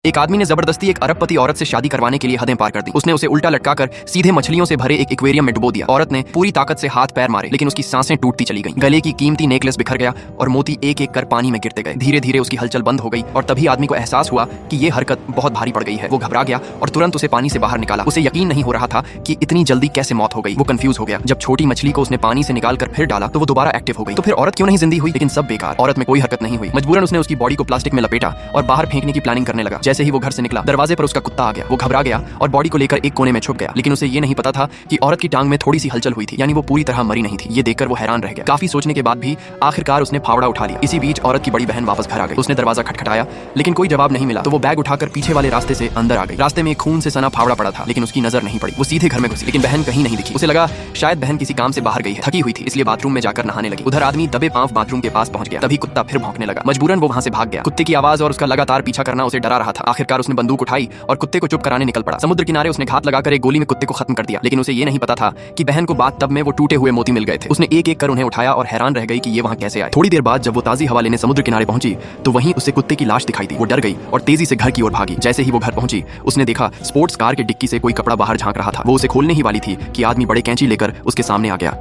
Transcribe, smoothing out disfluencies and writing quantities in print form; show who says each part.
Speaker 1: एक आदमी ने जबरदस्ती एक अरबपति औरत से शादी करवाने के लिए हदें पार कर दी। उसने उसे उल्टा लटकाकर सीधे मछलियों से भरे एक एक्वेरियम में डुबो दिया। औरत ने पूरी ताकत से हाथ पैर मारे, लेकिन उसकी सांसें टूटती चली गईं। गले की कीमती नेकलेस बिखर गया और मोती एक एक कर पानी में गिरते गए। धीरे धीरे उसकी हलचल बंद हो गई और तभी आदमी को एहसास हुआ कि ये हरकत बहुत भारी पड़ गई है। वो घबरा गया और तुरंत उसे पानी से बाहर निकाला। उसे यकीन नहीं हो रहा था कि इतनी जल्दी कैसे मौत हो गई। वो कंफ्यूज हो गया। जब छोटी मछली को उसने पानी से निकालकर फिर डाला तो वो दोबारा एक्टिव हो गई। तो फिर औरत क्यों नहीं जिंदा हुई? लेकिन सब बेकार। औरत में कोई हरकत नहीं हुई। मजबूरन उसने उसकी बॉडी को प्लास्टिक में लपेटा और बाहर फेंकने की प्लानिंग करने लगा। जैसे ही वो घर से निकला, दरवाजे पर उसका कुत्ता आ गया। वो घबरा गया और बॉडी को लेकर एक कोने में छुप गया। लेकिन उसे ये नहीं पता था कि औरत की टांग में थोड़ी सी हलचल हुई थी, यानी वो पूरी तरह मरी नहीं थी। ये देखकर वो हैरान रह गया। काफी सोचने के बाद भी आखिरकार उसने फावड़ा उठा लिया। इसी बीच औरत की बड़ी बहन वापस घर आ गई। उसने दरवाजा खटखटाया, लेकिन कोई जवाब नहीं मिला। तो वो बैग उठाकर पीछे वाले रास्ते से अंदर आ गई। रास्ते में एक खून से सना फावड़ा पड़ा था, लेकिन उसकी नजर नहीं पड़ी। वो सीधे घर में घुसी, लेकिन बहन कहीं नहीं दिखी। उसे लगा शायद बहन किसी काम से बाहर गई है, थकी हुई थी, इसलिए बाथरूम में जाकर नहाने लगी। उधर आदमी दबे पांव बाथरूम के पास पहुंच गया। तभी कुत्ता फिर भौंकने लगा। मजबूरन वो वहां से भाग गया। कुत्ते की आवाज और उसका लगातार पीछा करना उसे डरा रहा था। आखिरकार उसने बंदूक उठाई और कुत्ते को चुप कराने निकल पड़ा। समुद्र किनारे उसने घात लगाकर एक गोली में कुत्ते को खत्म कर दिया। लेकिन उसे ये नहीं पता था कि बहन को बात तब में वो टूटे हुए मोती मिल गए थे। उसने एक एक कर उन्हें उठाया और हैरान रह गई कि ये वहां कैसे आए। थोड़ी देर बाद जब वो ताजी हवा लेने समुद्र किनारे पहुंची तो वहीं उसे कुत्ते की लाश दिखाई दी। वो डर गई और तेजी से घर की ओर भागी। जैसे ही वो घर पहुंची, उसने देखा स्पोर्ट्स कार के डिक्की से कोई कपड़ा बाहर झांक रहा था। वो उसे खोलने ही वाली थी कि आदमी बड़े कैंची लेकर उसके सामने आ गया।